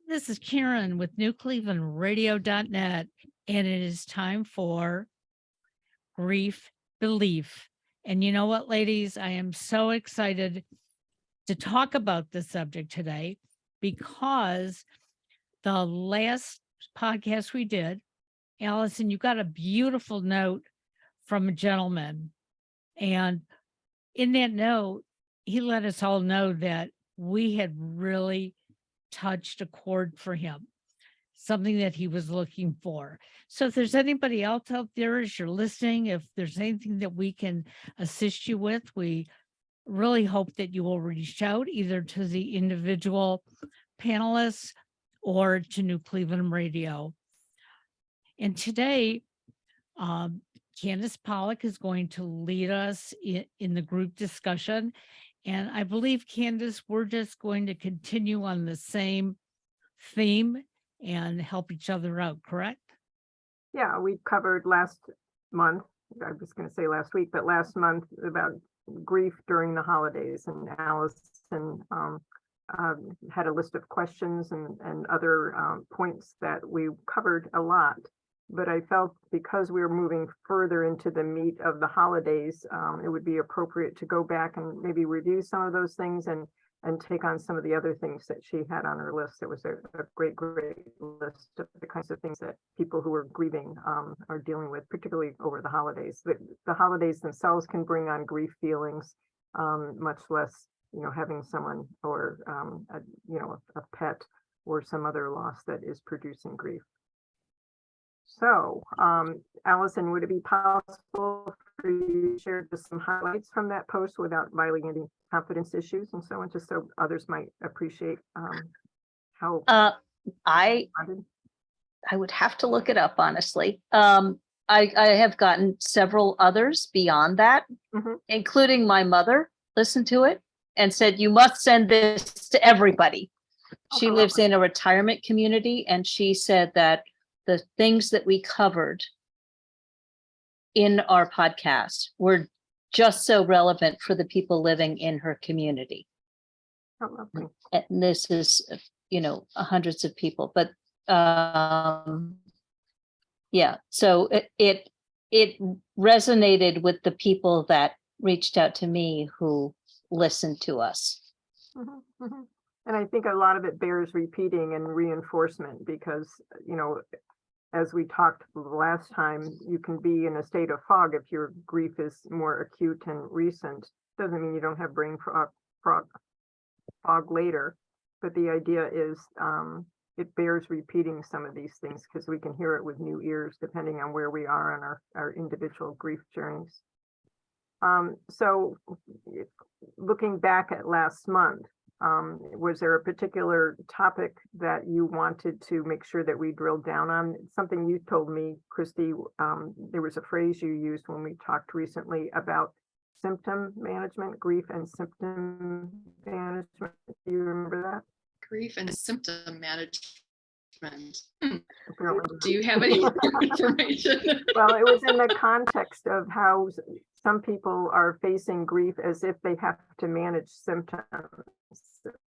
This is Karen with newclevelandradio.net, and it is time for Grief, BeLIEF. And you know what, ladies? I am so excited to talk about this subject today because the last podcast we did, Allison, you got a beautiful note from a gentleman. And in that note, he let us all know that we had really touched a chord for him, something that he was looking for. So if there's anybody else out there as you're listening, if there's anything that we can assist you with, we really hope that you will reach out either to the individual panelists or to New Cleveland Radio. And today, Candace Pollock is going to lead us in the group discussion. And I believe, Candace, we're just going to continue on the same theme and help each other out, correct? Yeah, we covered last month, I was going to say last week, but last month about grief during the holidays, and Allison had a list of questions and other points that we covered a lot. But I felt because we were moving further into the meat of the holidays, it would be appropriate to go back and maybe review some of those things and take on some of the other things that she had on her list. It was a great list of the kinds of things that people who are grieving are dealing with, particularly over the holidays. The holidays themselves can bring on grief feelings, much less, having someone or, a pet or some other loss that is producing grief. So, Allison, would it be possible for you to share just some highlights from that post without violating any confidence issues and so on, just so others might appreciate how I would have to look it up, honestly. I have gotten several others beyond that, including my mother listened to it and said, you must send this to everybody. She lives in a retirement community, and she said that the things that we covered in our podcast were just so relevant for the people living in her community. And this is, hundreds of people, but yeah, so it resonated with the people that reached out to me who listened to us. And I think a lot of it bears repeating and reinforcement because, as we talked last time, you can be in a state of fog if your grief is more acute and recent. Doesn't mean you don't have brain fog later, but the idea is it bears repeating some of these things because we can hear it with new ears depending on where we are on our individual grief journeys. So looking back at last month, was there a particular topic that you wanted to make sure that we drilled down on? Something you told me, Christy, there was a phrase you used when we talked recently about symptom management, grief and symptom management. Do you remember that? Grief and symptom management. Do you have any information? Well, it was in the context of how some people are facing grief as if they have to manage symptoms,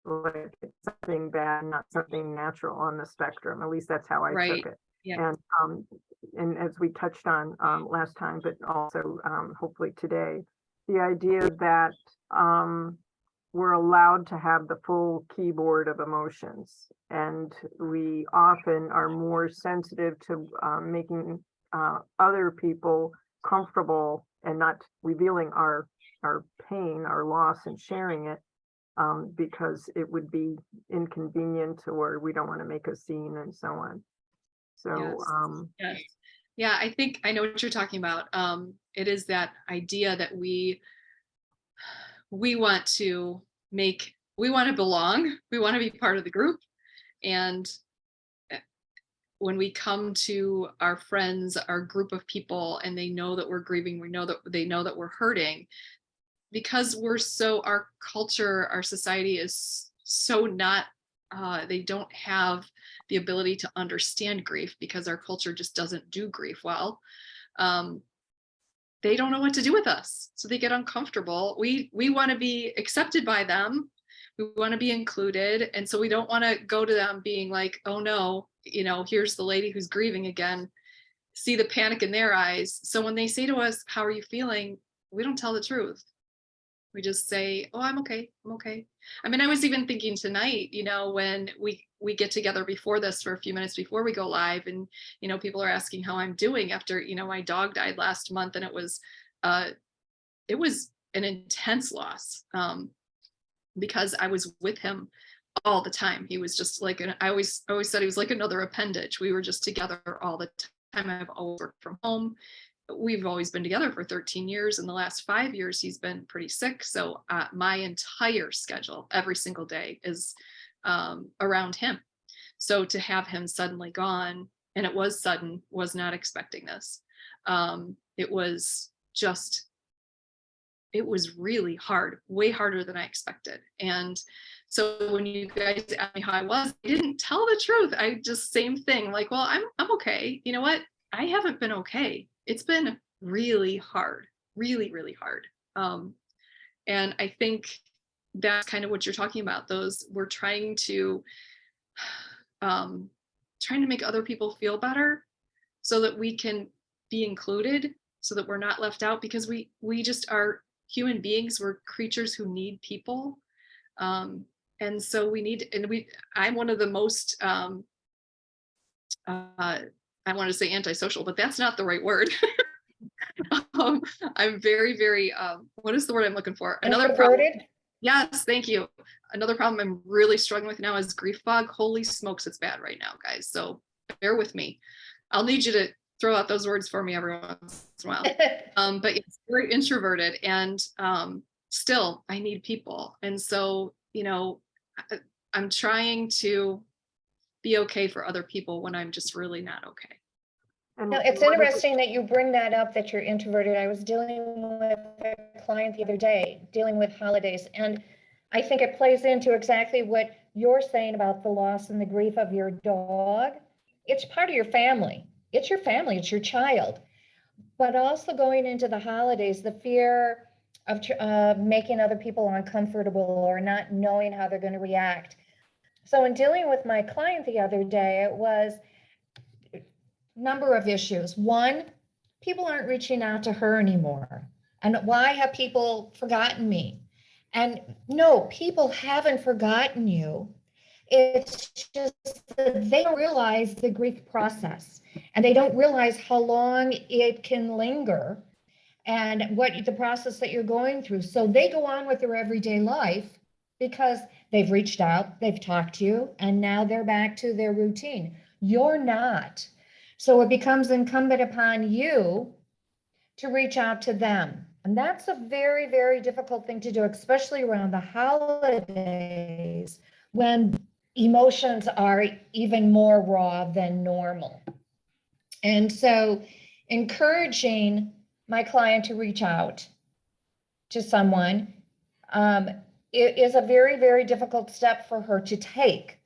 like it's something bad, not something natural on the spectrum. At least that's how I took it. Yeah. And as we touched on last time, but also hopefully today, the idea that we're allowed to have the full keyboard of emotions, and we often are more sensitive to making other people comfortable and not revealing our pain, our loss, and sharing it because it would be inconvenient or we don't want to make a scene and so on. So yes. Yeah, I think I know what you're talking about. It is that idea that we want to belong, we want to be part of the group. And when we come to our friends, our group of people, and they know that we're grieving, they know that we're hurting, because our culture, our society is so not, they don't have the ability to understand grief because our culture just doesn't do grief well. They don't know what to do with us, so they get uncomfortable. We want to be accepted by them. we want to be included. And so we don't want to go to them being like, oh no, here's the lady who's grieving again, see the panic in their eyes. So when they say to us, how are you feeling? We don't tell the truth. We just say, oh, I'm okay. I'm okay. I mean, I was even thinking tonight, when we get together before this for a few minutes before we go live, and, people are asking how I'm doing after, my dog died last month, and it was an intense loss, because I was with him all the time. He was just like, I always said he was like another appendage. We were just together all the time. I've always worked from home. We've always been together for 13 years. In the last 5 years, he's been pretty sick. So my entire schedule, every single day, is around him. So to have him suddenly gone, and it was sudden, was not expecting this. It was really hard, way harder than I expected. And so when you guys asked me how I was, I didn't tell the truth. I just, same thing, like, well, I'm okay. You know what? I haven't been okay. It's been really hard, really, really hard. And I think that's kind of what you're talking about. We're trying to make other people feel better so that we can be included, so that we're not left out, because we just are human beings. We're creatures who need people. And so I'm one of the most, I want to say antisocial, but that's not the right word. I'm very, very, what is the word I'm looking for? Another problem. Yes, thank you. Another problem I'm really struggling with now is grief fog. Holy smokes, it's bad right now, guys. So bear with me. I'll need you to throw out those words for me every once in a while. But it's very introverted, and still I need people. And so, I'm trying to be okay for other people when I'm just really not okay. And Now, it's interesting that you bring that up, that you're introverted. I was dealing with a client the other day, dealing with holidays, and I think it plays into exactly what you're saying about the loss and the grief of your dog. It's part of your family. It's your family, it's your child. But also going into the holidays, the fear of making other people uncomfortable or not knowing how they're going to react. So in dealing with my client the other day, it was a number of issues. One, people aren't reaching out to her anymore. And why have people forgotten me? And no, people haven't forgotten you. It's just that they don't realize the grief process, and they don't realize how long it can linger and what the process that you're going through. So they go on with their everyday life because they've reached out, they've talked to you, and now they're back to their routine. You're not. So it becomes incumbent upon you to reach out to them. And that's a very, very difficult thing to do, especially around the holidays when emotions are even more raw than normal. And so encouraging my client to reach out to someone it is a very, very difficult step for her to take.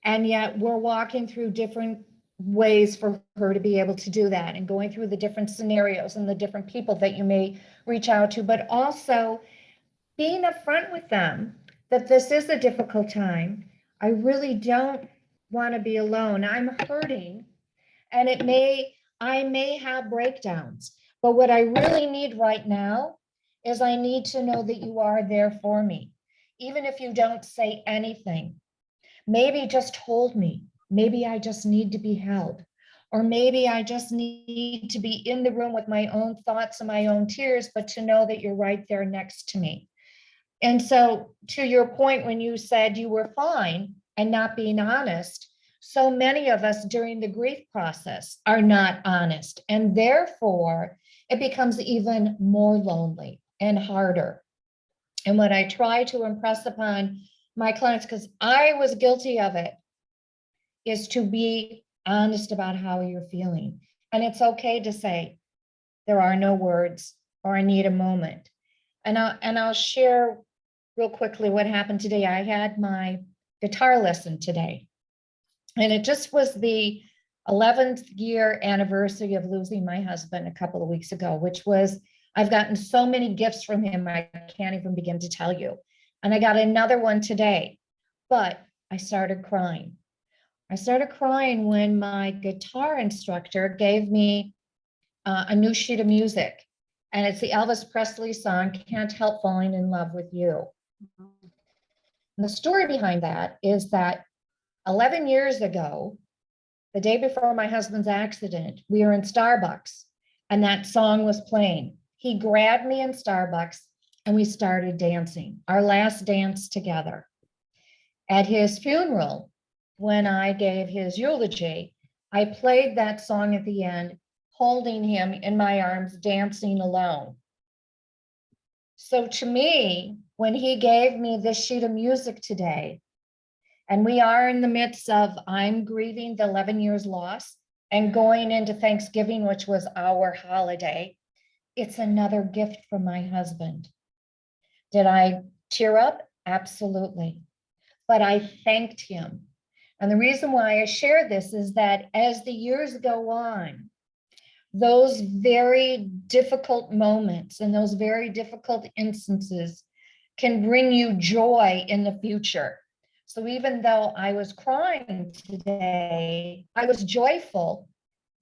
And yet we're walking through different ways for her to be able to do that, and going through the different scenarios and the different people that you may reach out to, but also being upfront with them that this is a difficult time. I really don't want to be alone. I'm hurting, and I may have breakdowns, but what I really need right now is I need to know that you are there for me. Even if you don't say anything, maybe just hold me. Maybe I just need to be held, or maybe I just need to be in the room with my own thoughts and my own tears, but to know that you're right there next to me. And so to your point, when you said you were fine and not being honest, so many of us during the grief process are not honest, and therefore it becomes even more lonely and harder. And what I try to impress upon my clients, because I was guilty of it, is to be honest about how you're feeling. And it's okay to say, there are no words, or I need a moment. And I'll share real quickly what happened today. I had my guitar lesson today, and it just was the 11th year anniversary of losing my husband a couple of weeks ago, which was, I've gotten so many gifts from him, I can't even begin to tell you. And I got another one today, but I started crying. I started crying when my guitar instructor gave me a new sheet of music. And it's the Elvis Presley song, Can't Help Falling in Love with You. And the story behind that is that 11 years ago, the day before my husband's accident, we were in Starbucks and that song was playing. He grabbed me in Starbucks and we started dancing, our last dance together. At his funeral, when I gave his eulogy, I played that song at the end, holding him in my arms, dancing alone. So to me, when he gave me this sheet of music today, and we are in the midst of, I'm grieving the 11 years loss and going into Thanksgiving, which was our holiday, it's another gift from my husband. Did I tear up? Absolutely. But I thanked him. And the reason why I share this is that as the years go on, those very difficult moments and those very difficult instances can bring you joy in the future. So even though I was crying today, I was joyful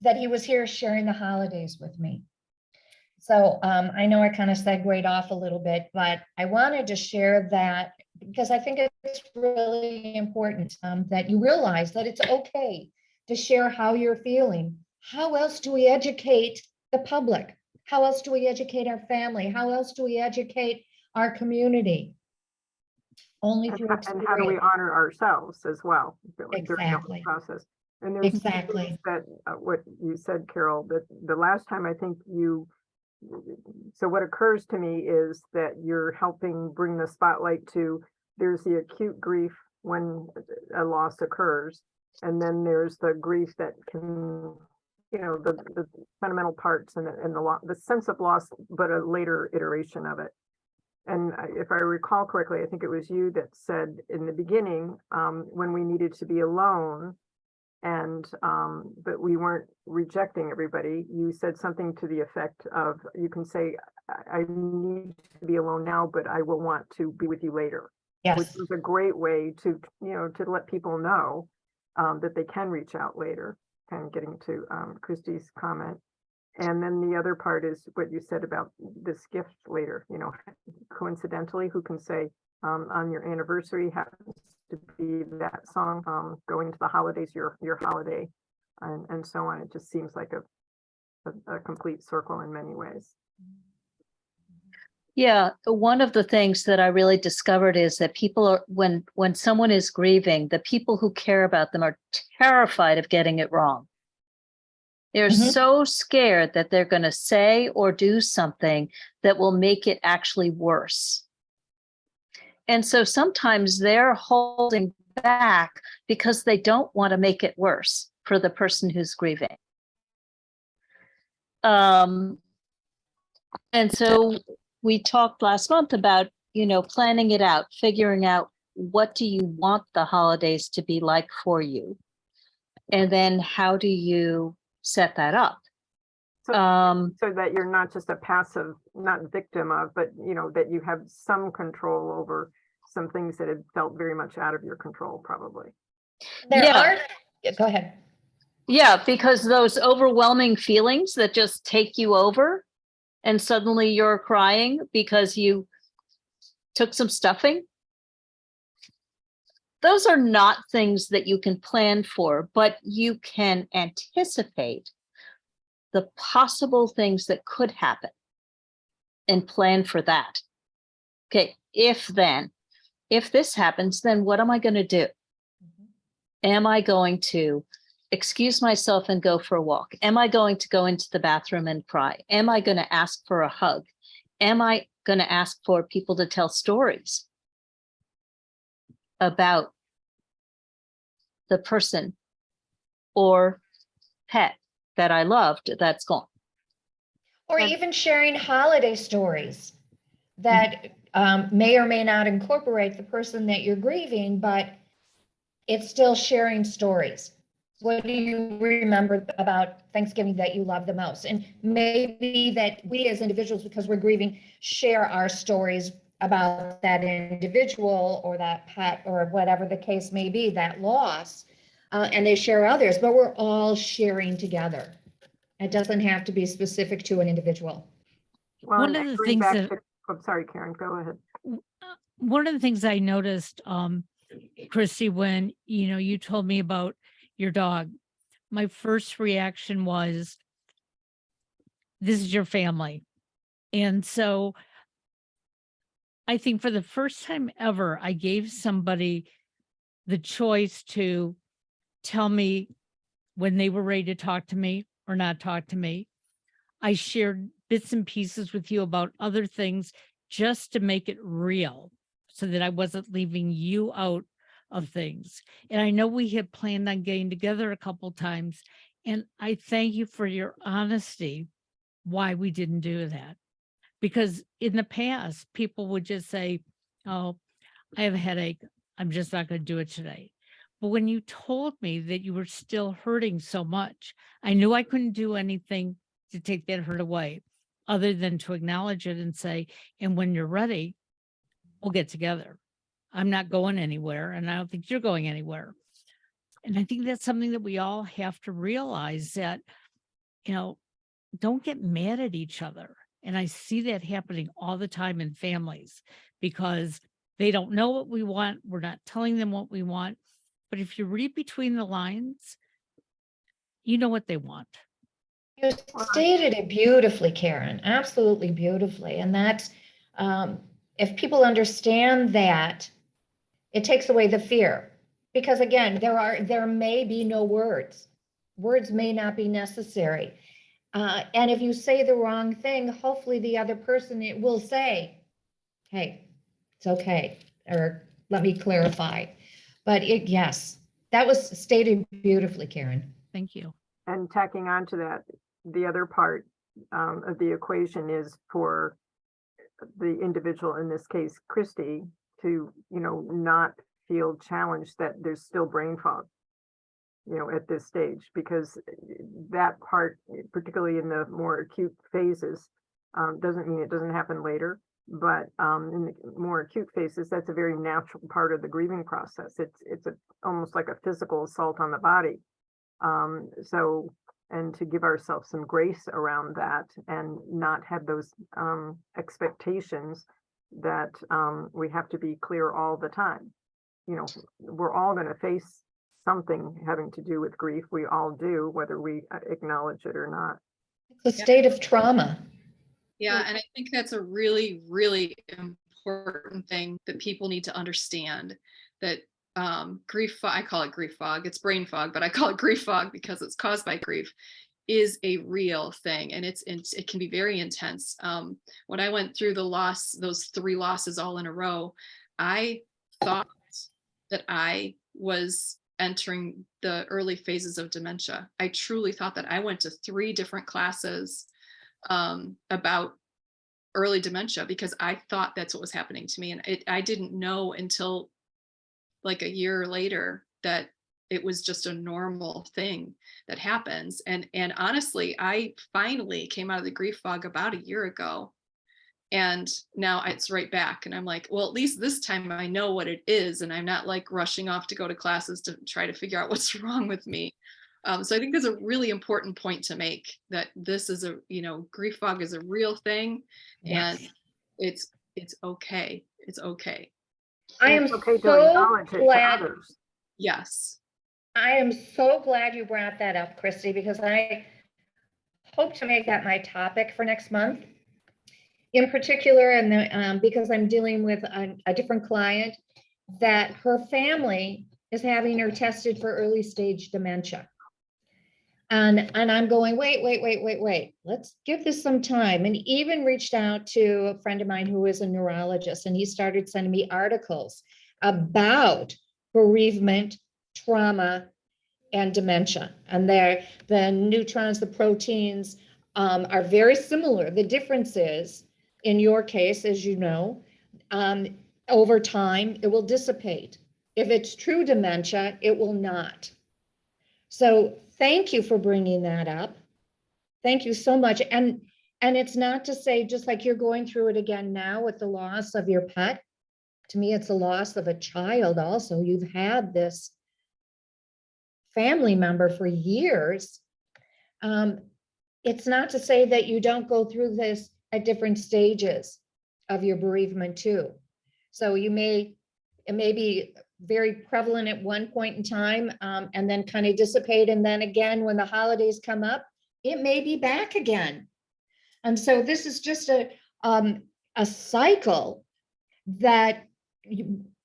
that he was here sharing the holidays with me. So I know I kind of segued off a little bit, but I wanted to share that because I think it's really important that you realize that it's okay to share how you're feeling. How else do we educate the public? How else do we educate our family? How else do we educate our community? Only through experience. And how do we honor ourselves as well during the Exactly. process? And there's Exactly. that what you said, Carol, that the last time I think so what occurs to me is that you're helping bring the spotlight to, there's the acute grief when a loss occurs, and then there's the grief that can, the fundamental parts and the sense of loss, but a later iteration of it. And if I recall correctly, I think it was you that said in the beginning, when we needed to be alone, but we weren't rejecting everybody, you said something to the effect of, you can say, I need to be alone now, but I will want to be with you later. Yes. Which was a great way to, to let people know that they can reach out later, kind of getting to Christy's comment. And then the other part is what you said about this gift later, coincidentally, who can say on your anniversary happens to be that song, going into the holidays, your holiday, and so on. It just seems like a complete circle in many ways. Yeah, one of the things that I really discovered is that people are, when someone is grieving, the people who care about them are terrified of getting it wrong. They're so scared that they're going to say or do something that will make it actually worse. And so sometimes they're holding back because they don't want to make it worse for the person who's grieving. And so we talked last month about, planning it out, figuring out what do you want the holidays to be like for you? And then how do you set that up? So that you're not just a passive, not victim of, but that you have some control over some things that had felt very much out of your control, probably. Go ahead. Yeah, because those overwhelming feelings that just take you over and suddenly you're crying because you took some stuffing. Those are not things that you can plan for, but you can anticipate the possible things that could happen and plan for that. Okay, if this happens, then what am I going to do? Am I going to excuse myself and go for a walk? Am I going to go into the bathroom and cry? Am I going to ask for a hug? Am I going to ask for people to tell stories about the person or pet that I loved that's gone? Or even sharing holiday stories that may or may not incorporate the person that you're grieving, but it's still sharing stories. What do you remember about Thanksgiving that you love the most? And maybe that we as individuals, because we're grieving, share our stories about that individual or that pet or whatever the case may be, that loss, and they share others, but we're all sharing together. It doesn't have to be specific to an individual. Well, One and of the going things back that to- I'm sorry, Karen, go ahead. one of the things I noticed, Christy, when you told me about your dog, my first reaction was, this is your family. And so I think for the first time ever, I gave somebody the choice to tell me when they were ready to talk to me or not talk to me. I shared bits and pieces with you about other things just to make it real so that I wasn't leaving you out of things. And I know we had planned on getting together a couple times, and I thank you for your honesty why we didn't do that. Because in the past, people would just say, oh, I have a headache. I'm just not going to do it today. But when you told me that you were still hurting so much, I knew I couldn't do anything to take that hurt away other than to acknowledge it and say, and when you're ready, we'll get together. I'm not going anywhere, and I don't think you're going anywhere. And I think that's something that we all have to realize, that, don't get mad at each other. And I see that happening all the time in families because they don't know what we want. We're not telling them what we want. But if you read between the lines, you know what they want. You stated it beautifully, Karen, absolutely beautifully. And that's, if people understand that, it takes away the fear. Because again, there may be no words. Words may not be necessary. And if you say the wrong thing, hopefully the other person will say, hey, it's okay, or let me clarify. But yes, that was stated beautifully, Karen. Thank you. And tacking on to that, the other part of the equation is for the individual, in this case, Christy, to, not feel challenged that there's still brain fog, at this stage, because that part, particularly in the more acute phases, doesn't mean it doesn't happen later, but in the more acute phases, that's a very natural part of the grieving process. It's almost like a physical assault on the body. And to give ourselves some grace around that and not have those expectations that we have to be clear all the time. We're all going to face something having to do with grief. We all do, whether we acknowledge it or not. It's a state of trauma. Yeah, and I think that's a really, really important thing that people need to understand, that grief, I call it grief fog, it's brain fog, but I call it grief fog because it's caused by grief, is a real thing. And it can be very intense. When I went through those 3 losses all in a row, I thought that I was entering the early phases of dementia. I truly thought that. I went to 3 different classes about early dementia because I thought that's what was happening to me. And I didn't know until like a year later that it was just a normal thing that happens. And honestly, I finally came out of the grief fog about a year ago. And now it's right back. And I'm like, well, at least this time I know what it is. And I'm not like rushing off to go to classes to try to figure out what's wrong with me. So I think that's a really important point to make, that this is grief fog is a real thing. Yes. And it's okay. It's okay. I am okay to so acknowledge it to glad. others. Yes. I am so glad you brought that up, Christy, because I hope to make that my topic for next month. In particular, and because I'm dealing with a different client, that her family is having her tested for early stage dementia. And I'm going, wait, let's give this some time. And even reached out to a friend of mine who is a neurologist, and he started sending me articles about bereavement, trauma, and dementia. And the neutrons, the proteins are very similar. The difference is, in your case, as you know, over time, it will dissipate. If it's true dementia, it will not. So thank you for bringing that up. Thank you so much. And And it's not to say, just like you're going through it again now with the loss of your pet, to me, it's a loss of a child also. You've had this family member for years. It's not to say that you don't go through this at different stages of your bereavement too. So it may be very prevalent at one point in time, and then kind of dissipate. And then again, when the holidays come up, it may be back again. And so this is just a cycle that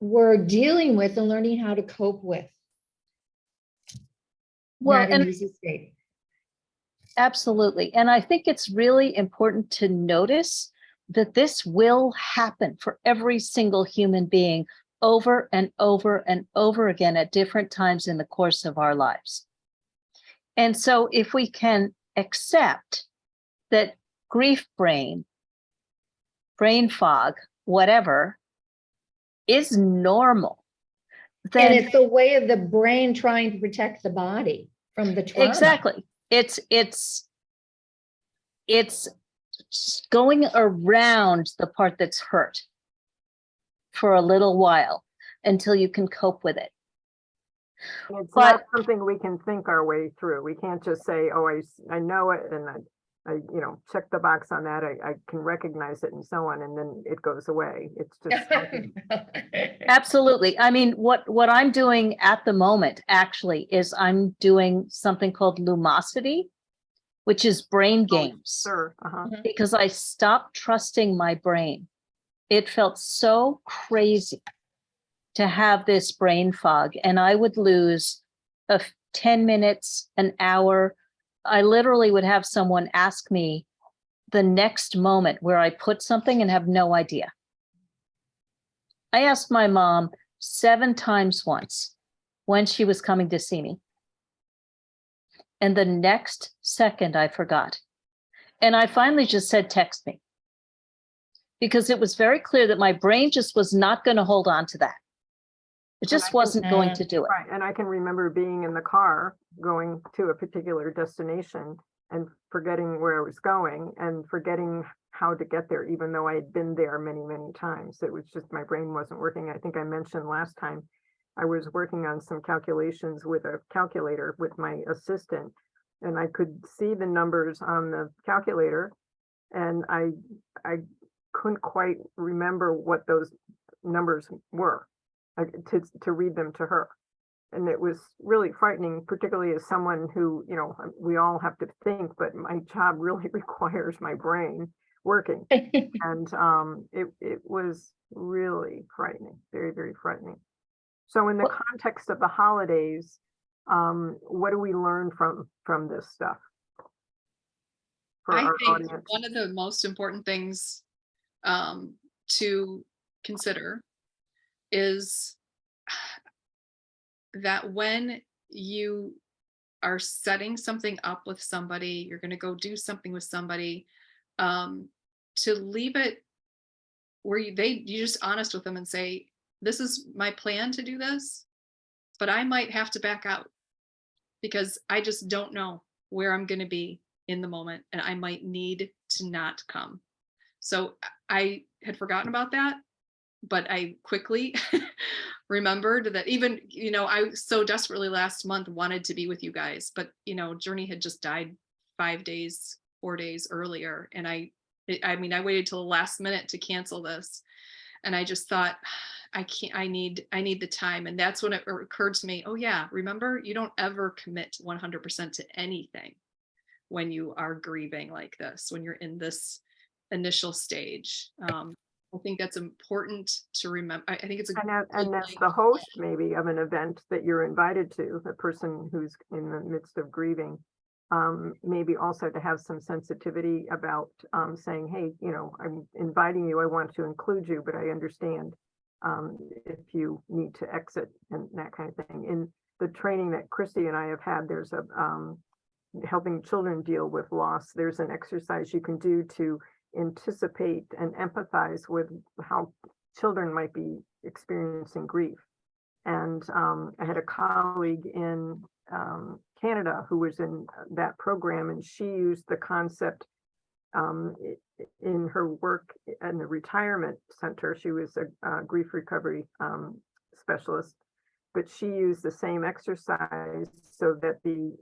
we're dealing with and learning how to cope with. Well, Not an and easy state. absolutely. And I think it's really important to notice that this will happen for every single human being over and over and over again at different times in the course of our lives. And so if we can accept that grief brain fog, whatever, is normal, then And it's the way of the brain trying to protect the body from the trauma. exactly. It's going around the part that's hurt for a little while until you can cope with it. It's But- not something we can think our way through. We can't just say, oh, I know it, and I check the box on that. I can recognize it and so on, and then it goes away. It's just something. Absolutely. I mean, what I'm doing at the moment actually is I'm doing something called lumosity, which is brain games, Sure. because I stopped trusting my brain. It felt so crazy to have this brain fog, and I would lose 10 minutes, an hour. I literally would have someone ask me the next moment where I put something and have no idea. I asked my mom 7 times once when she was coming to see me. And the next second I forgot. And I finally just said, text me. Because it was very clear that my brain just was not going to hold on to that. It just wasn't going to do it. Right. And I can remember being in the car going to a particular destination and forgetting where I was going and forgetting how to get there, even though I had been there many, many times. It was just my brain wasn't working. I think I mentioned last time I was working on some calculations with a calculator with my assistant, and I could see the numbers on the calculator, and I couldn't quite remember what those numbers were to read them to her. And it was really frightening, particularly as someone who, we all have to think, but my job really requires my brain working. And it was really frightening, very, very frightening. So in the context of the holidays, what do we learn from this stuff? For I our think audience? one of the most important things to consider is that when you are setting something up with somebody, you're going to go do something with somebody, to leave it where you're just honest with them and say, this is my plan to do this, but I might have to back out because I just don't know where I'm going to be in the moment, and I might need to not come. So I had forgotten about that, but I quickly remembered that even, I so desperately last month wanted to be with you guys, but, Journey had just died 4 days earlier. And I waited till the last minute to cancel this. And I just thought, I need the time. And that's when it occurred to me, oh yeah, remember, you don't ever commit 100% to anything when you are grieving like this, when you're in this initial stage. I think that's important to remember. I think it's and that's the host maybe of an event that you're invited to, the person who's in the midst of grieving, maybe also to have some sensitivity about saying, hey, I'm inviting you, I want to include you, but I understand if you need to exit and that kind of thing. In the training that Christy and I have had, there's a helping children deal with loss. There's an exercise you can do to anticipate and empathize with how children might be experiencing grief. And I had a colleague in Canada who was in that program, and she used the concept in her work in the retirement center, she was a grief recovery specialist, but she used the same exercise so that the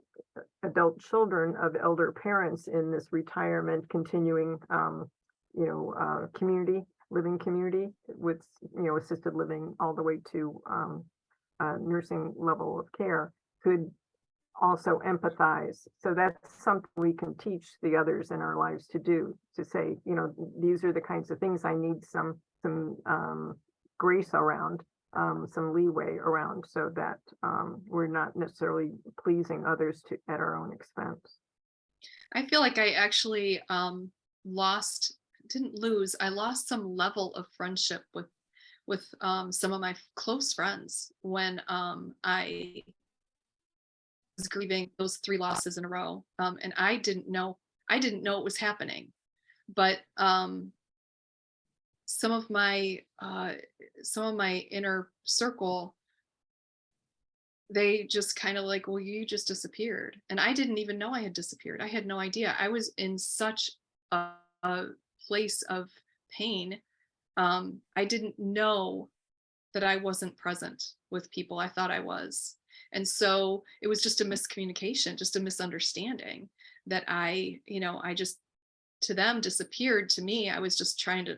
adult children of elder parents in this retirement continuing, living community with, assisted living all the way to nursing level of care could also empathize. So that's something we can teach the others in our lives to do, to say, these are the kinds of things I need some grace around, some leeway around, so that we're not necessarily pleasing others at our own expense. I feel like I actually I lost some level of friendship with some of my close friends when I was grieving those 3 losses in a row. And I didn't know it was happening, but some of my inner circle, they just kind of like, well, you just disappeared. And I didn't even know I had disappeared. I had no idea. I was in such a place of pain. I didn't know that I wasn't present with people. I thought I was. And so it was just a miscommunication, just a misunderstanding that I just, to them, disappeared. To me, I was just trying to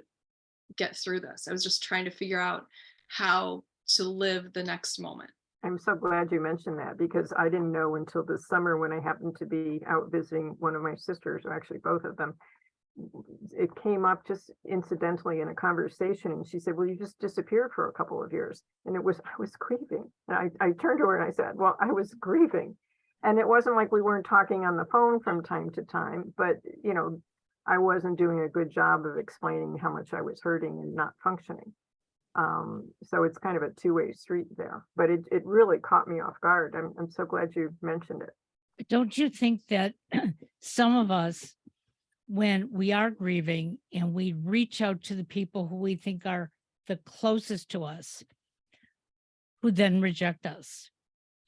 get through this. I was just trying to figure out how to live the next moment. I'm so glad you mentioned that, because I didn't know until this summer when I happened to be out visiting one of my sisters, or actually both of them. It came up just incidentally in a conversation, and she said, well, you just disappeared for a couple of years. And I was grieving. And I turned to her and I said, well, I was grieving. And it wasn't like we weren't talking on the phone from time to time, but I wasn't doing a good job of explaining how much I was hurting and not functioning. So it's kind of a two-way street there, but it really caught me off guard. I'm so glad you mentioned it. Don't you think that some of us, when we are grieving and we reach out to the people who we think are the closest to us, who then reject us?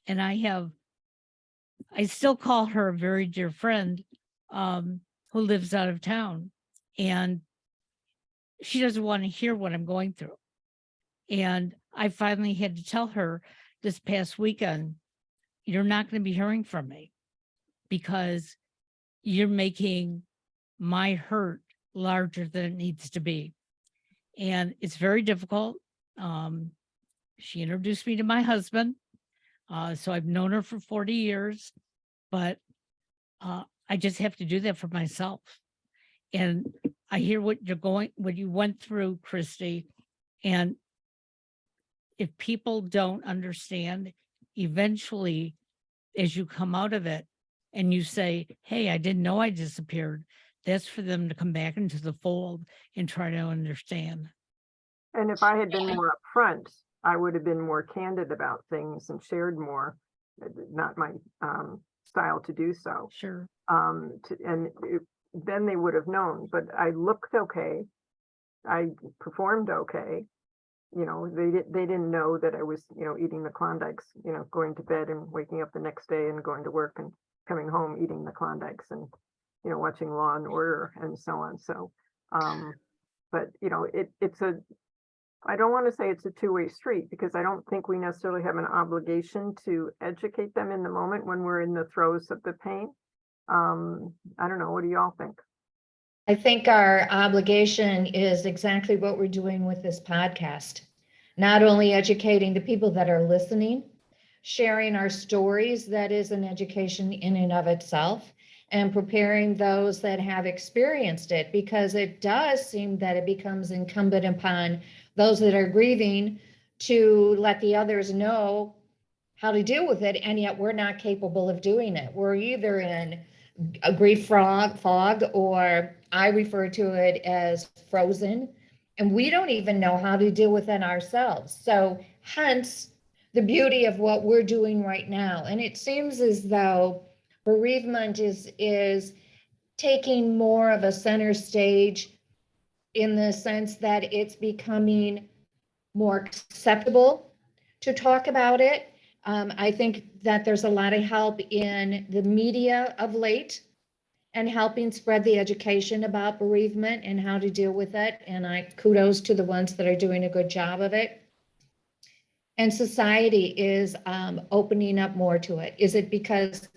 And I still call her a very dear friend who lives out of town, and she doesn't want to hear what I'm going through. And I finally had to tell her this past weekend, you're not going to be hearing from me because you're making my hurt larger than it needs to be. And it's very difficult. She introduced me to my husband. So I've known her for 40 years, but I just have to do that for myself. And I hear what you went through, Christy. And if people don't understand, eventually, as you come out of it and you say, hey, I didn't know I disappeared, that's for them to come back into the fold and try to understand. And if I had been more upfront, I would have been more candid about things and shared more. Not my style to do so. Sure. Then they would have known. But I looked okay. I performed okay. They didn't know that I was, eating the Klondikes, going to bed and waking up the next day and going to work and coming home eating the Klondikes and, watching Law and Order and so on. So, but I don't want to say it's a two-way street, because I don't think we necessarily have an obligation to educate them in the moment when we're in the throes of the pain. I don't know. What do y'all think? I think our obligation is exactly what we're doing with this podcast. Not only educating the people that are listening, sharing our stories, that is an education in and of itself, and preparing those that have experienced it, because it does seem that it becomes incumbent upon those that are grieving to let the others know how to deal with it, and yet we're not capable of doing it. We're either in a grief fog, or I refer to it as frozen, and we don't even know how to deal with it ourselves. So hence the beauty of what we're doing right now. And it seems as though bereavement is taking more of a center stage, in the sense that it's becoming more acceptable to talk about it. I think that there's a lot of help in the media of late, and helping spread the education about bereavement and how to deal with it. And I kudos to the ones that are doing a good job of it. And society is opening up more to it. Is it because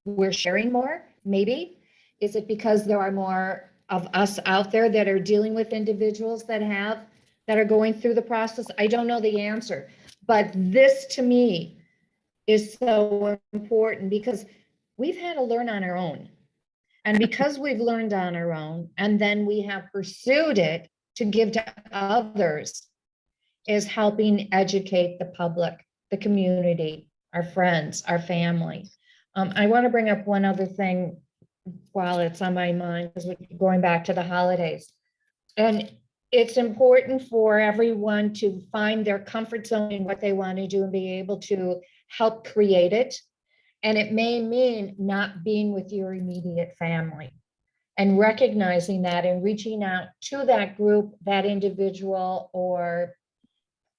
we're sharing more? Maybe. Is it because there are more of us out there that are dealing with individuals that are going through the process? I don't know the answer, but this to me is so important because we've had to learn on our own. And because we've learned on our own, and then we have pursued it to give to others, is helping educate the public, the community, our friends, our family. I want to bring up one other thing while it's on my mind, because we're going back to the holidays. And it's important for everyone to find their comfort zone in what they want to do and be able to help create it. And it may mean not being with your immediate family, and recognizing that and reaching out to that group, that individual or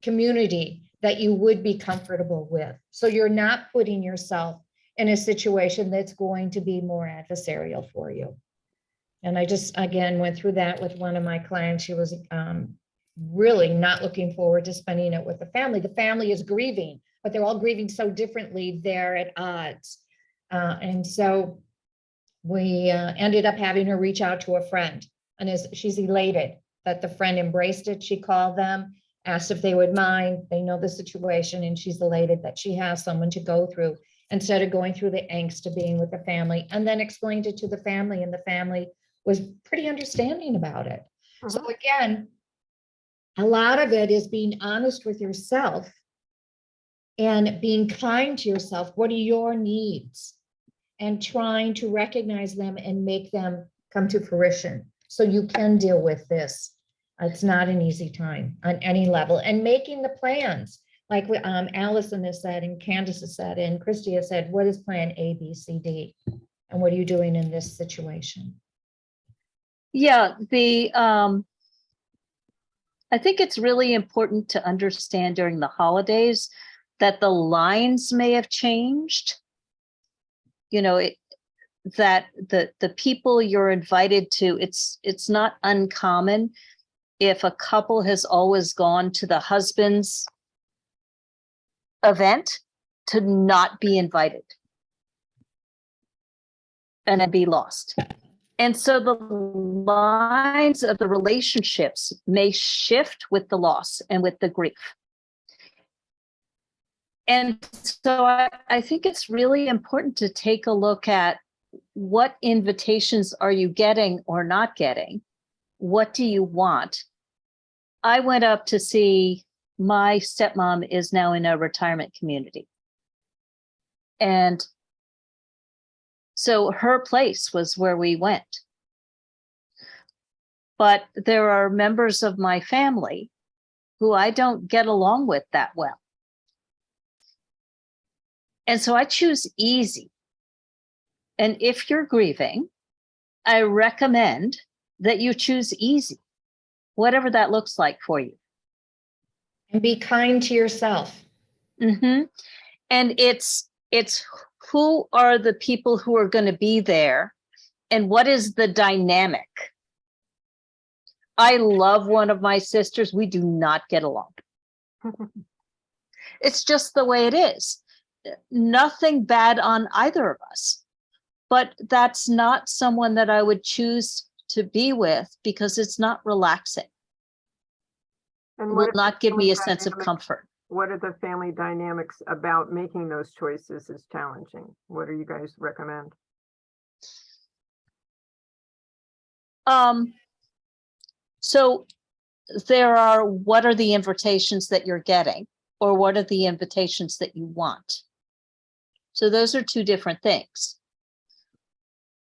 community that you would be comfortable with. So you're not putting yourself in a situation that's going to be more adversarial for you. And I just, again, went through that with one of my clients. She was really not looking forward to spending it with the family. The family is grieving, but they're all grieving so differently. They're at odds. And so we ended up having her reach out to a friend, and she's elated that the friend embraced it. She called them, asked if they would mind. They know the situation, and she's elated that she has someone to go through instead of going through the angst of being with the family, and then explained it to the family, and the family was pretty understanding about it. So again, a lot of it is being honest with yourself and being kind to yourself. What are your needs? And trying to recognize them and make them come to fruition so you can deal with this. It's not an easy time on any level. And making the plans, like Allison has said, and Candace has said, and Christy has said, what is plan A, B, C, D? And what are you doing in this situation? Yeah, I think it's really important to understand during the holidays that the lines may have changed. You know, that the people you're invited to, it's not uncommon if a couple has always gone to the husband's event to not be invited and then be lost. And so the lines of the relationships may shift with the loss and with the grief. And so I think it's really important to take a look at what invitations are you getting or not getting? What do you want? I went up to see, my stepmom is now in a retirement community. And so her place was where we went. But there are members of my family who I don't get along with that well. And so I choose easy. And if you're grieving, I recommend that you choose easy, whatever that looks like for you. And be kind to yourself. And it's who are the people who are going to be there and what is the dynamic? I love one of my sisters. We do not get along. It's just the way it is. Nothing bad on either of us, but that's not someone that I would choose to be with because it's not relaxing. And It will not give me a sense of comfort. What are the family dynamics about making those choices is challenging? What do you guys recommend? So there are, what are the invitations that you're getting, or what are the invitations that you want? So those are two different things.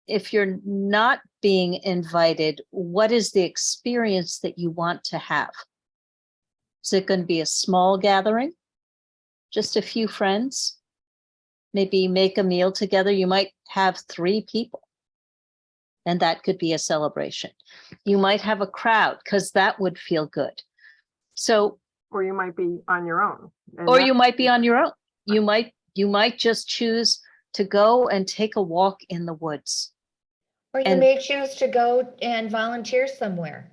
If you're not being invited, what is the experience that you want to have? Is it going to be a small gathering? Just a few friends? Maybe make a meal together. You might have 3 people, and that could be a celebration. You might have a crowd because that would feel good. So, Or you might be on your own. or you might be on your own. You might just choose to go and take a walk in the woods Or you And- may choose to go and volunteer somewhere.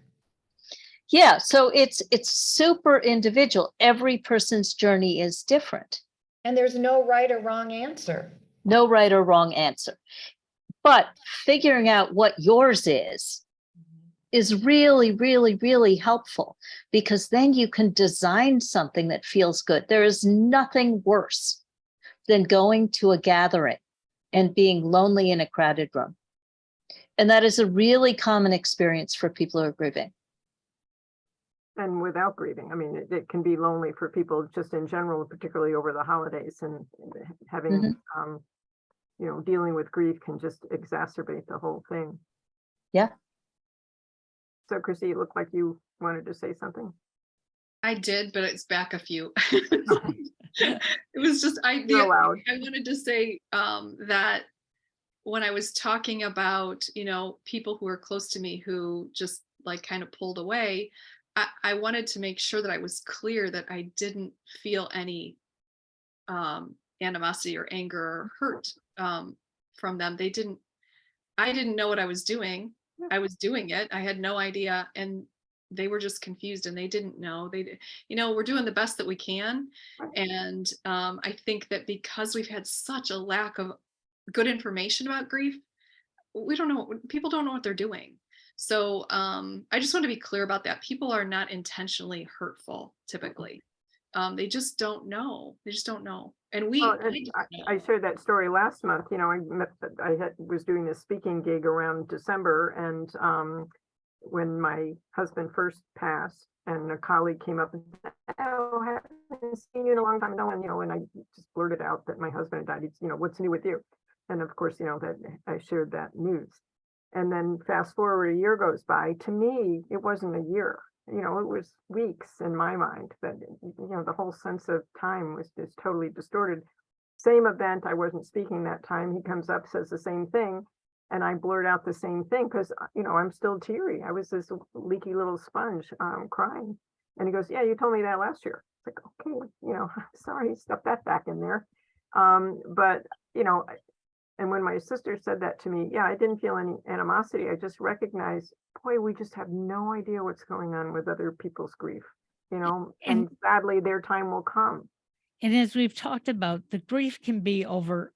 Yeah, so it's super individual. Every person's journey is different. And there's no right or wrong answer. No right or wrong answer. But figuring out what yours is really, really, really helpful, because then you can design something that feels good. There is nothing worse than going to a gathering and being lonely in a crowded room. And that is a really common experience for people who are grieving. And without grieving, I mean, it can be lonely for people just in general, particularly over the holidays, and having, dealing with grief can just exacerbate the whole thing. Yeah. So Chrissy, it looked like you wanted to say something. I did, but it's back a few. It was just, You're allowed. I wanted to say that when I was talking about, people who are close to me who just like kind of pulled away, I wanted to make sure that I was clear that I didn't feel any animosity or anger or hurt from them. I didn't know what I was doing. I was doing it. I had no idea. And they were just confused and they didn't know. We're doing the best that we can. And I think that because we've had such a lack of good information about grief, people don't know what they're doing. So I just want to be clear about that. People are not intentionally hurtful, typically. They just don't know. They just don't know. And I shared that story last month. I was doing this speaking gig around December, and when my husband first passed, and a colleague came up and said, "Oh, I haven't seen you in a long time." And I just blurted out that my husband had died. "What's new with you?" And of course, that I shared that news. And then fast forward, a year goes by. To me, it wasn't a year. It was weeks in my mind. But the whole sense of time was just totally distorted. Same event, I wasn't speaking that time. He comes up, says the same thing, and I blurt out the same thing because I'm still teary. I was this leaky little sponge, crying. And he goes, "Yeah, you told me that last year." It's like, okay, sorry, stuff that back in there. But and when my sister said that to me, yeah, I didn't feel any animosity. I just recognized, boy, we just have no idea what's going on with other people's grief, and sadly their time will come. And as we've talked about, the grief can be over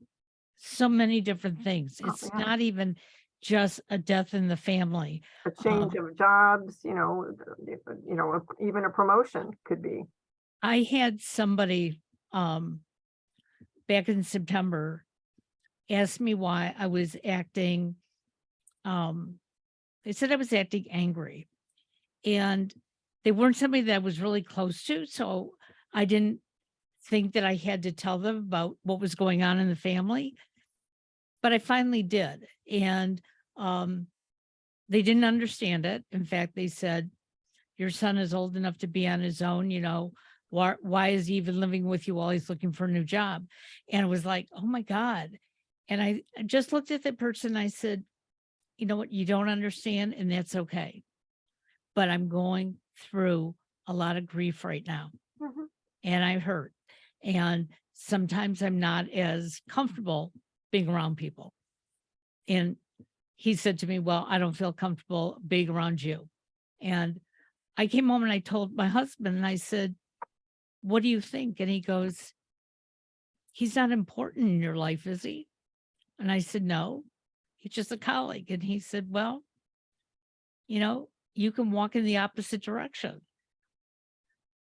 so many different things. It's not even just a death in the family. A change of jobs, even a promotion could be. I had somebody back in September asked me why I was acting. They said I was acting angry, and they weren't somebody that I was really close to. So I didn't think that I had to tell them about what was going on in the family, but I finally did. And they didn't understand it. In fact, they said, "Your son is old enough to be on his own, why is he even living with you while he's looking for a new job?" And it was like, oh my God. And I just looked at the person. I said, "You know what? You don't understand, and that's okay. But I'm going through a lot of grief right now, and I hurt. And sometimes I'm not as comfortable being around people." And he said to me, "Well, I don't feel comfortable being around you." And I came home and I told my husband, and I said, "What do you think?" And he goes, "He's not important in your life, is he?" And I said, "No, he's just a colleague." And he said, "Well, you can walk in the opposite direction."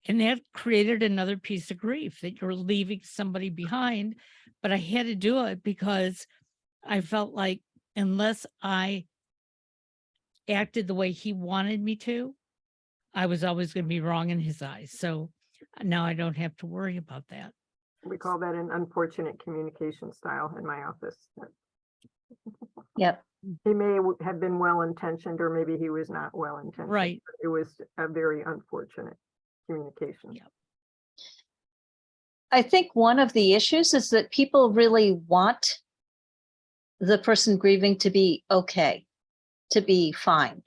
And that created another piece of grief, that you're leaving somebody behind. But I had to do it because I felt like unless I acted the way he wanted me to, I was always going to be wrong in his eyes. So now I don't have to worry about that. We call that an unfortunate communication style in my office. Yep. He may have been well-intentioned, or maybe he was not well-intentioned. Right. It was a very unfortunate communication. Yeah. I think one of the issues is that people really want the person grieving to be okay, to be fine.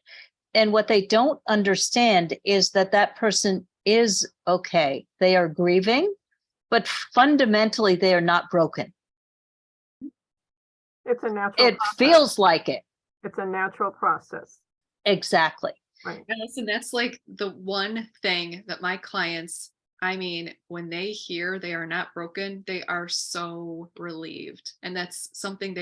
And what they don't understand is that that person is okay. They are grieving, but fundamentally they are not broken. It's a natural It process. feels like it. It's a natural process. Exactly. Right. And listen, that's like the one thing that my clients, I mean, when they hear they are not broken, they are so relieved. And that's something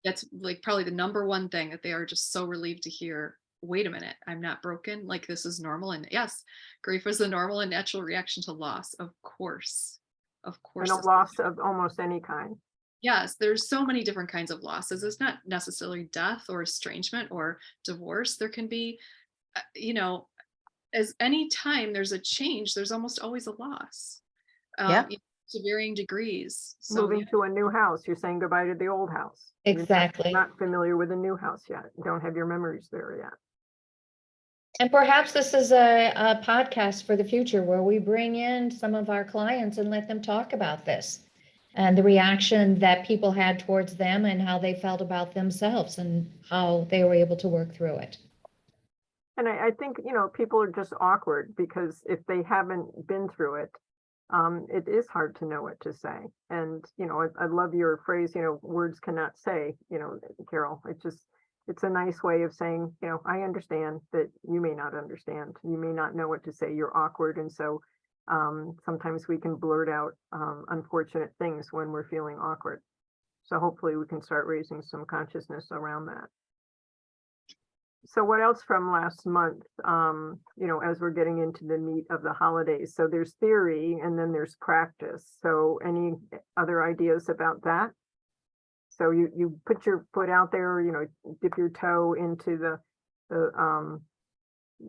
that's like probably the number one thing that they are just so relieved to hear. Wait a minute, I'm not broken. Like, this is normal. And yes, grief is the normal and natural reaction to loss. Of course. Of course. And a loss of almost any kind. Yes, there's so many different kinds of losses. It's not necessarily death or estrangement or divorce. There can be, as any time there's a change, there's almost always a loss. Yeah. To varying degrees. So Moving to a new house, you're saying goodbye to the old house. Exactly. You're not familiar with a new house yet. You don't have your memories there yet. And perhaps this is a podcast for the future where we bring in some of our clients and let them talk about this and the reaction that people had towards them and how they felt about themselves and how they were able to work through it. And I think, people are just awkward because if they haven't been through it, it is hard to know what to say. And, I love your phrase, words cannot say, Carol. It's a nice way of saying, I understand that you may not understand. You may not know what to say. You're awkward. And so sometimes we can blurt out unfortunate things when we're feeling awkward. So hopefully we can start raising some consciousness around that. So what else from last month, as we're getting into the meat of the holidays? So there's theory and then there's practice. So any other ideas about that? So you put your foot out there, dip your toe into the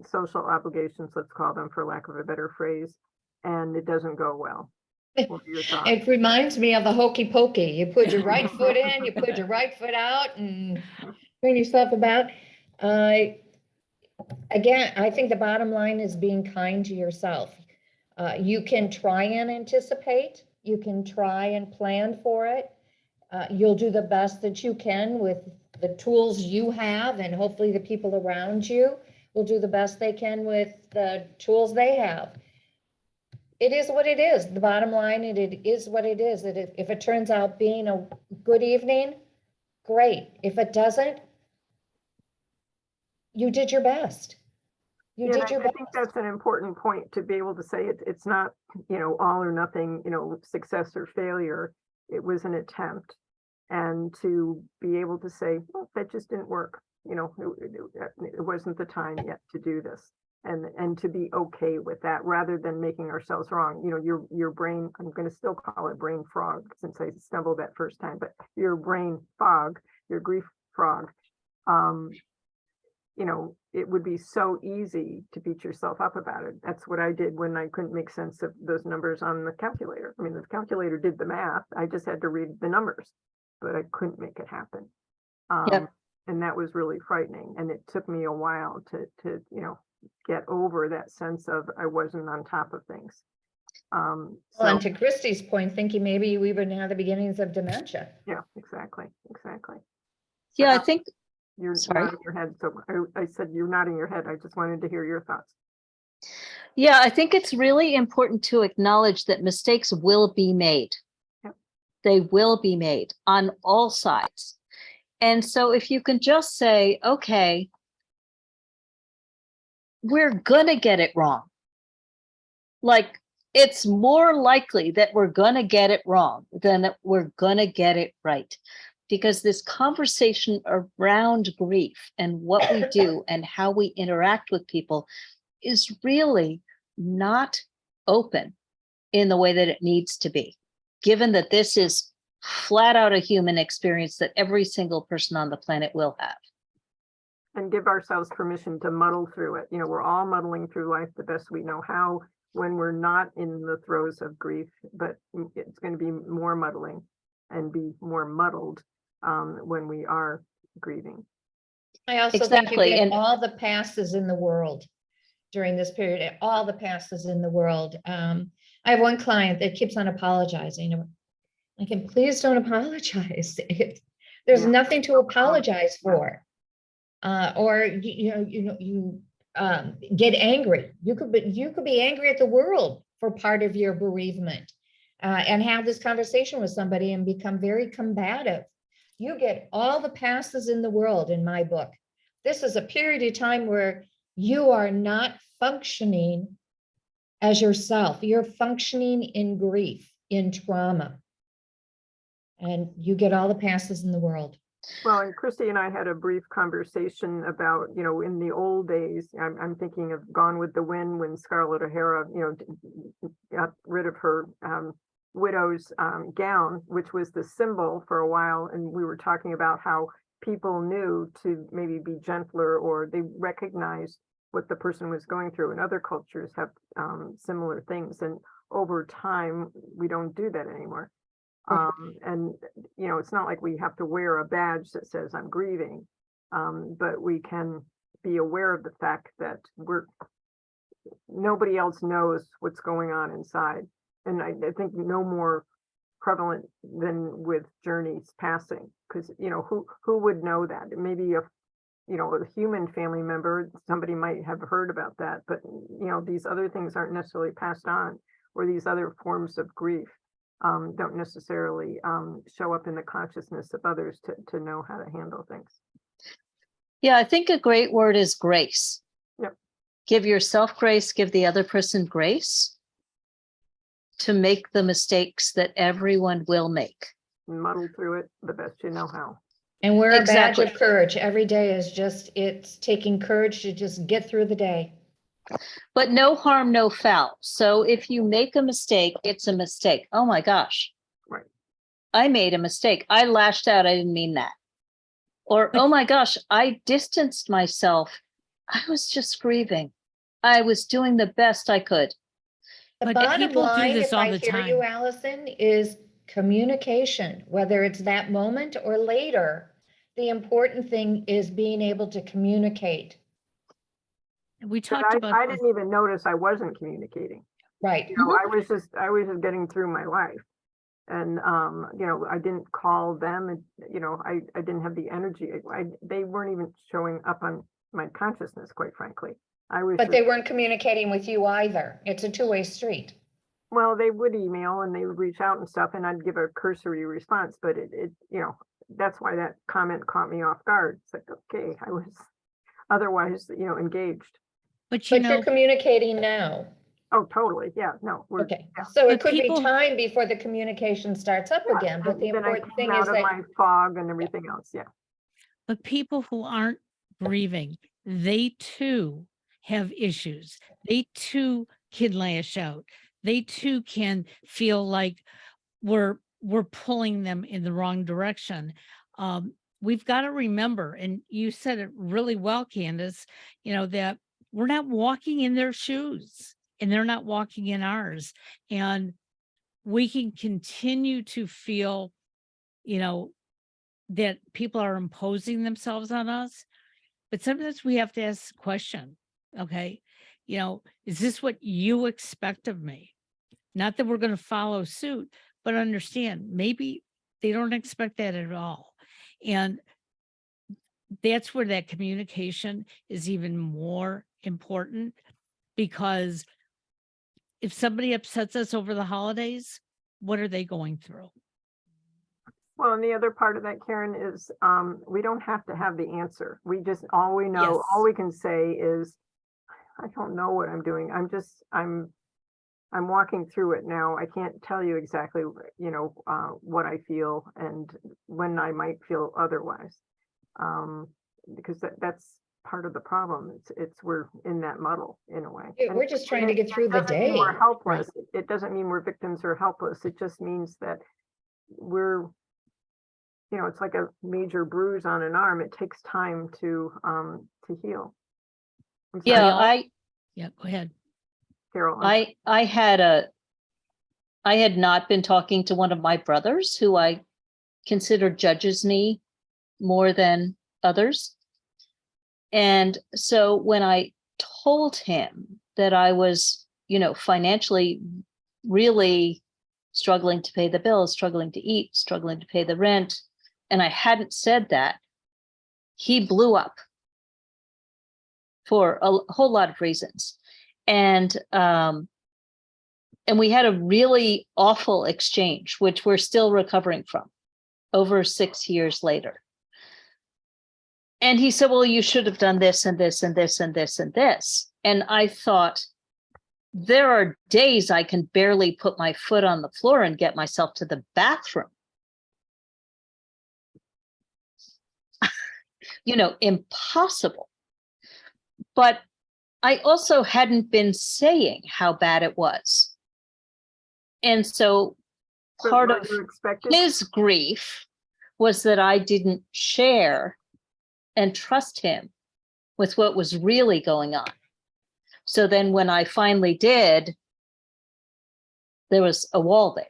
social obligations, let's call them, for lack of a better phrase, and it doesn't go well. What are your thoughts? It reminds me of the hokey pokey. You put your right foot in, you put your right foot out and bring yourself about. Again, I think the bottom line is being kind to yourself. You can try and anticipate, you can try and plan for it. You'll do the best that you can with the tools you have, and hopefully the people around you will do the best they can with the tools they have. It is what it is. The bottom line, it is what it is. If it turns out being a good evening, great. If it doesn't, you did your best. You did your I best. think that's an important point to be able to say it's not, all or nothing, success or failure. It was an attempt. And to be able to say, well, that just didn't work. It wasn't the time yet to do this. And to be okay with that rather than making ourselves wrong. Your brain, I'm going to still call it brain frog since I stumbled that first time, but your brain fog, your grief frog, it would be so easy to beat yourself up about it. That's what I did when I couldn't make sense of those numbers on the calculator. I mean, the calculator did the math. I just had to read the numbers, but I couldn't make it happen. Yep. And that was really frightening. And it took me a while to get over that sense of I wasn't on top of things. Well, and to Christy's point, thinking maybe you even had the beginnings of dementia. Yeah, exactly. Yeah, I think, You're sorry. nodding your head. So I said you're nodding your head. I just wanted to hear your thoughts. Yeah, I think it's really important to acknowledge that mistakes will be made. Yep. They will be made on all sides. And so if you can just say, okay, we're going to get it wrong. Like, it's more likely that we're going to get it wrong than that we're going to get it right. Because this conversation around grief and what we do and how we interact with people is really not open in the way that it needs to be, given that this is flat out a human experience that every single person on the planet will have. And give ourselves permission to muddle through it. We're all muddling through life the best we know how when we're not in the throes of grief, but it's going to be more muddling and be more muddled when we are grieving. I also Exactly, think you and- get all the passes in the world during this period, all the passes in the world. I have one client that keeps on apologizing. I can, please don't apologize. There's Yeah. nothing to apologize for. Or you get angry. You could be angry at the world for part of your bereavement, and have this conversation with somebody and become very combative you get all the passes in the world in my book. This is a period of time where you are not functioning as yourself. You're functioning in grief, in trauma. And you get all the passes in the world. Well, and Christy and I had a brief conversation about, in the old days, I'm thinking of Gone with the Wind, when Scarlett O'Hara, got rid of her widow's gown, which was the symbol for a while. And we were talking about how people knew to maybe be gentler, or they recognized what the person was going through. And other cultures have similar things. And over time, we don't do that anymore. And it's not like we have to wear a badge that says I'm grieving, but we can be aware of the fact that nobody else knows what's going on inside. And I think no more prevalent than with Journey's passing, because who would know that? Maybe a human family member, somebody might have heard about that, but these other things aren't necessarily passed on, or these other forms of grief don't necessarily show up in the consciousness of others to know how to handle things. Yeah, I think a great word is grace. Yep. Give yourself grace, give the other person grace to make the mistakes that everyone will make. Muddle through it the best you know how. And we're a badge Exactly. of courage. Every day is it's taking courage to just get through the day. But no harm, no foul. So if you make a mistake, it's a mistake. Oh my gosh. Right. I made a mistake. I lashed out. I didn't mean that. Or, oh my gosh, I distanced myself. I was just grieving. I was doing the best I could. The But bottom people do line, this if all I the hear you, time. Allison, is communication, whether it's that moment or later. The important thing is being able to communicate. We But talked about I this. didn't even notice I wasn't communicating. Right. I was just getting through my life. And I didn't call them, and I didn't have the energy. They weren't even showing up on my consciousness, quite frankly. But they weren't communicating with you either. It's a two-way street. Well, they would email and they would reach out and stuff, and I'd give a cursory response, but that's why that comment caught me off guard. It's like, okay, I was otherwise, engaged. But You're communicating now. Oh, totally. Yeah, no, we're Okay, yeah. so But it could people- be time before the communication starts up Yeah, again, but the then I important came thing is out of that my fog and everything else. Yeah. But people who aren't grieving, they too have issues. They too can lash out. They too can feel like we're pulling them in the wrong direction. We've got to remember, and you said it really well, Candace, that we're not walking in their shoes and they're not walking in ours. And we can continue to feel, that people are imposing themselves on us. But sometimes we have to ask the question, okay, is this what you expect of me? Not that we're going to follow suit, but understand maybe they don't expect that at all. And that's where that communication is even more important, because if somebody upsets us over the holidays, what are they going through? Well, and the other part of that, Karen, is we don't have to have the answer. We just, all we know, Yes. all we can say is, I don't know what I'm doing. I'm walking through it now. I can't tell you exactly, what I feel and when I might feel otherwise. Because that's part of the problem. It's we're in that muddle in a way. And we're just trying to get through the doesn't mean day. we're helpless. It doesn't mean we're victims or helpless. It just means that we're, it's like a major bruise on an arm. It takes time to heal. I'm sorry, Yeah, Yeah, go ahead. Carol. I had not been talking to one of my brothers who I consider judges me more than others. And so when I told him that I was, financially really struggling to pay the bills, struggling to eat, struggling to pay the rent, and I hadn't said that, he blew up for a whole lot of reasons. And we had a really awful exchange, which we're still recovering from. over 6 years later. And he said, well, you should have done this and this and this and this and this. And I thought, there are days I can barely put my foot on the floor and get myself to the bathroom. Impossible. But I also hadn't been saying how bad it was. And so part of his grief was that I didn't share and trust him with what was really going on. So then when I finally did, there was a wall there,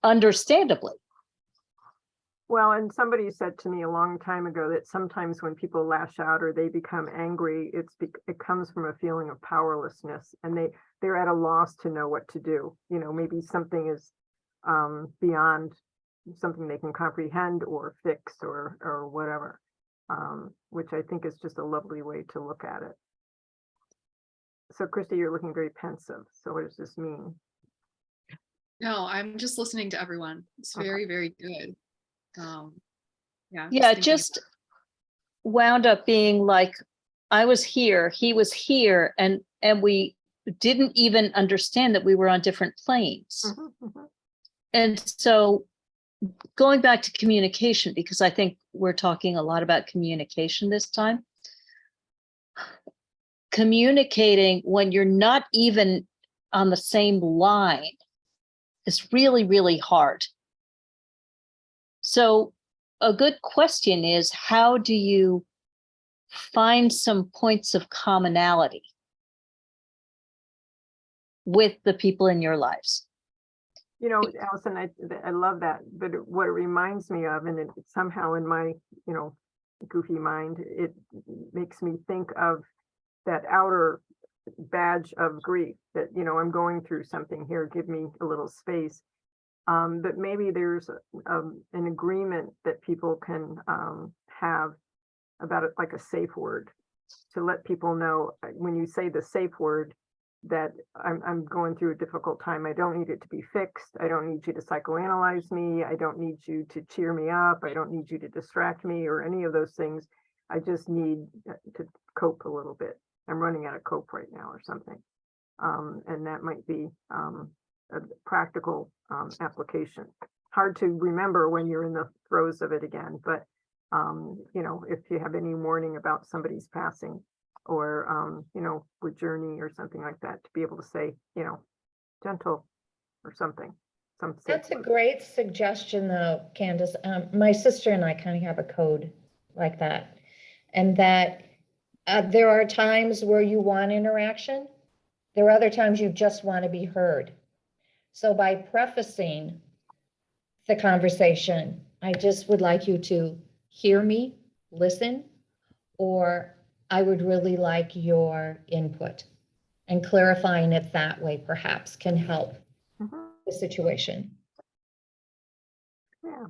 understandably. Well, and somebody said to me a long time ago that sometimes when people lash out or they become angry, it comes from a feeling of powerlessness, and they're at a loss to know what to do. Maybe something is beyond something they can comprehend or fix or whatever, which I think is just a lovely way to look at it. So, Christy, you're looking very pensive. So what does this mean? No, I'm just listening to everyone. It's very, very good. Yeah, it just wound up being like I was here, he was here, and we didn't even understand that we were on different planes. And so going back to communication, because I think we're talking a lot about communication this time. Communicating when you're not even on the same line is really, really hard. So a good question is, how do you find some points of commonality with the people in your lives? Allison, I love that, but what it reminds me of, and it somehow in my, goofy mind, it makes me think of that outer badge of grief that, I'm going through something here, give me a little space. But maybe there's an agreement that people can have about it, like a safe word, to let people know when you say the safe word that I'm going through a difficult time. I don't need it to be fixed. I don't need you to psychoanalyze me. I don't need you to cheer me up. I don't need you to distract me or any of those things. I just need to cope a little bit. I'm running out of cope right now or something. And that might be a practical application. Hard to remember when you're in the throes of it again, but if you have any warning about somebody's passing or with journey or something like that, to be able to say, gentle or something. That's a great suggestion though, Candace. My sister and I kind of have a code like that, and that there are times where you want interaction. There are other times you just want to be heard. So by prefacing the conversation, I just would like you to hear me, listen, or I would really like your input, and clarifying it that way perhaps can help the situation. Yeah.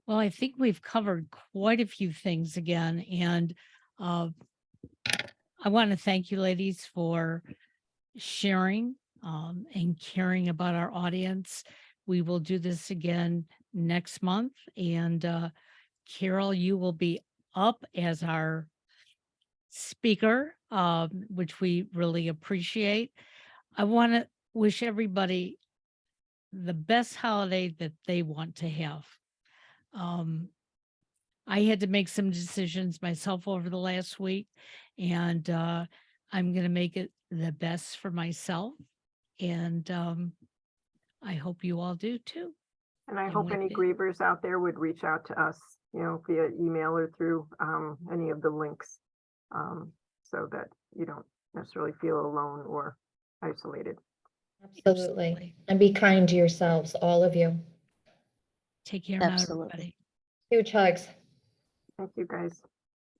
Well, I think we've covered quite a few things again, and I want to thank you ladies for sharing and caring about our audience. We will do this again next month, and Carol, you will be up as our speaker, which we really appreciate. I want to wish everybody the best holiday that they want to have. I had to make some decisions myself over the last week, and I'm going to make it the best for myself. And I hope you all do too. And I hope any grievers out there would reach out to us, via email or through any of the links, so that you don't necessarily feel alone or isolated. Absolutely. And be kind to yourselves, all of you. Take care now, Absolutely. everybody. Huge hugs. Thank you, guys.